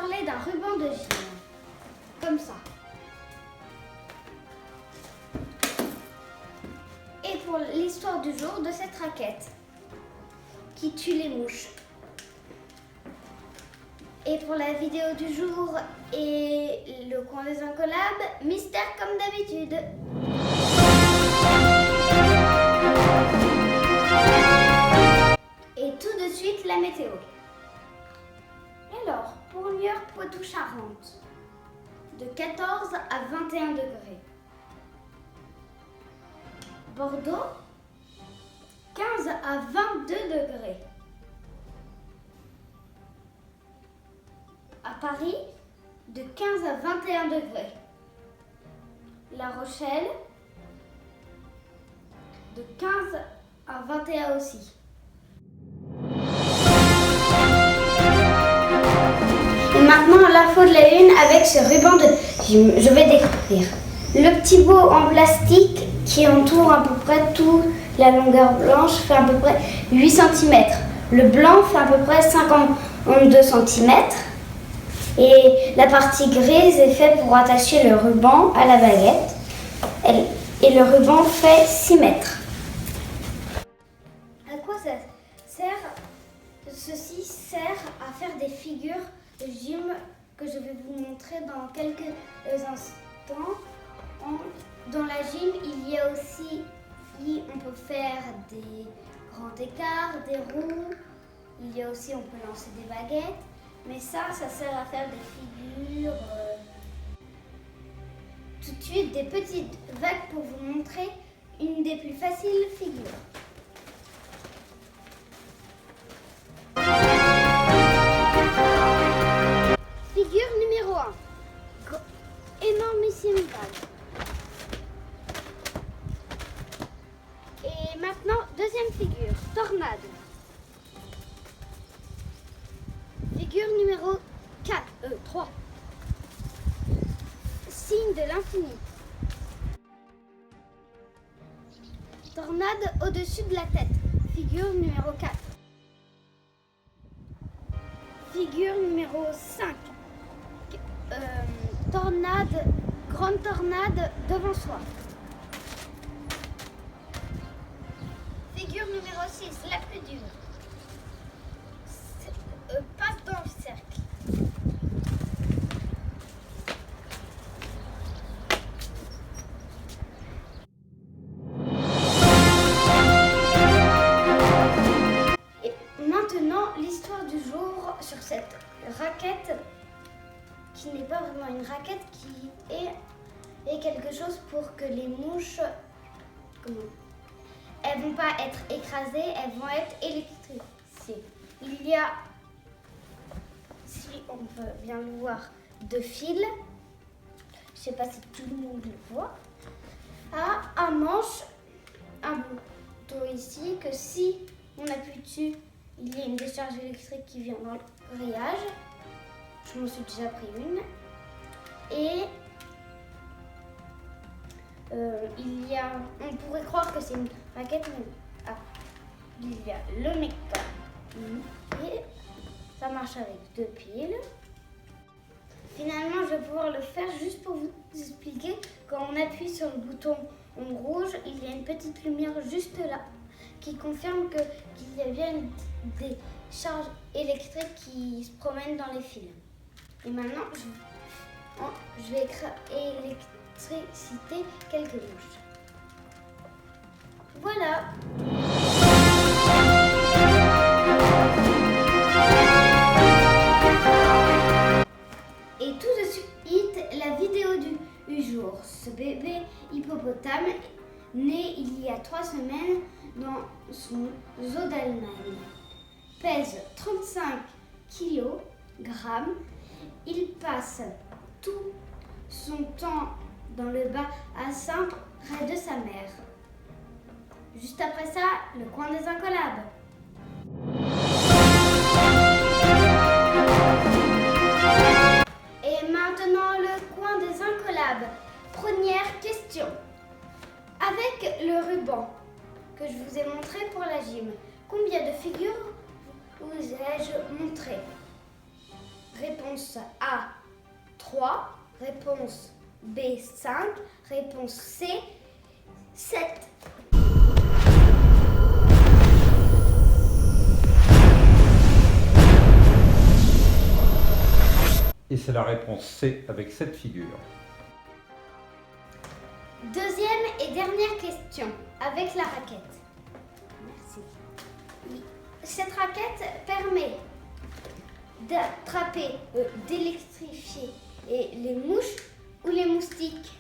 parler d'un ruban de gym. Comme ça. Et pour l'histoire du jour de cette raquette qui tue les mouches. Et pour la vidéo du jour et le coin des incollables, mystère comme d'habitude. Et tout de suite la météo. Alors, pour Niort, Poitou-Charentes, de 14 à 21 degrés. Bordeaux, 15 à 22 degrés. À Paris, de 15 à 21 degrés. La Rochelle, de 15 à 21 aussi. Et maintenant, l'info de la une avec ce ruban de gym. Je vais découvrir le petit bout en plastique qui entoure à peu près toute la longueur blanche, fait à peu près 8 cm. Le blanc fait à peu près 52 cm. Et la partie grise est faite pour attacher le ruban à la baguette. Et le ruban fait 6 mètres. À quoi ça sert? Ceci sert à faire des figures de gym que je vais vous montrer dans quelques instants. Dans la gym, il y a aussi, on peut faire des grands écarts, des roues. Il y a aussi, on peut lancer des baguettes. Mais ça sert à faire des figures. Tout de suite, des petites vagues pour vous montrer une des plus faciles figures. Figure numéro 1. Énormissime vague. Et maintenant, deuxième figure, tornade. Figure numéro 3. Signe de l'infini. Tornade au-dessus de la tête. Figure numéro 4. Figure numéro 5. Tornade, grande tornade devant soi. Figure numéro 6, la plus dure. Passe dans le cercle. Et maintenant, l'histoire du jour sur cette raquette qui n'est pas vraiment une raquette, qui est quelque chose pour que les mouches, elles vont pas être écrasées, elles vont être électrifiées. Il y a, si on peut bien le voir, 2 fils. Je sais pas si tout le monde le voit. À un manche, un bouton ici, que si on appuie dessus, il y a une décharge électrique qui vient dans le grillage. Je m'en suis déjà pris une. Et on pourrait croire que c'est une raquette, mais il y a le mécanisme et ça marche avec 2 piles. Finalement, je vais pouvoir le faire juste pour vous expliquer. Quand on appuie sur le bouton rouge, il y a une petite lumière juste là qui confirme qu'il y a bien des charges électriques qui se promènent dans les fils. Et maintenant, je vais électriciter quelques mouches. Voilà. Et tout de suite, la vidéo du jour. Ce bébé hippopotame, né il y a 3 semaines dans son zoo d'Allemagne, pèse 35 kg. Il passe tout son temps dans le bassin près de sa mère. Juste après ça, le coin des incollables. Et maintenant, le coin des incollables. Première question. Avec le ruban que je vous ai montré pour la gym, combien de figures vous ai-je montré? Réponse Réponse A, 3. Réponse B, 5. Réponse C, 7. Et c'est la réponse C avec 7 figures. Deuxième et dernière question avec la raquette. Merci. Cette raquette permet d'attraper, d'électrifier les mouches ou les moustiques.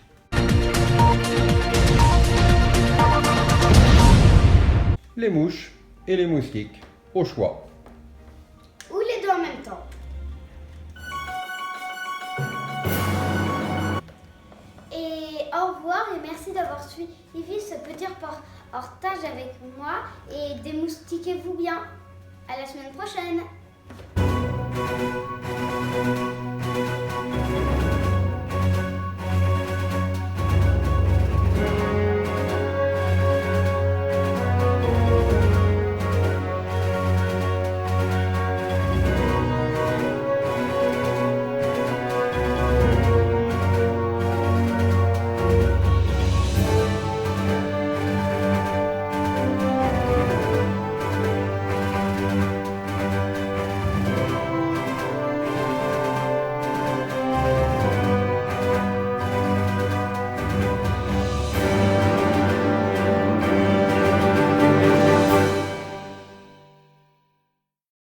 Les mouches et les moustiques, au choix. Ou les deux en même temps. Et au revoir et merci d'avoir suivi ce petit reportage avec moi et démoustiquez-vous bien. À la semaine prochaine.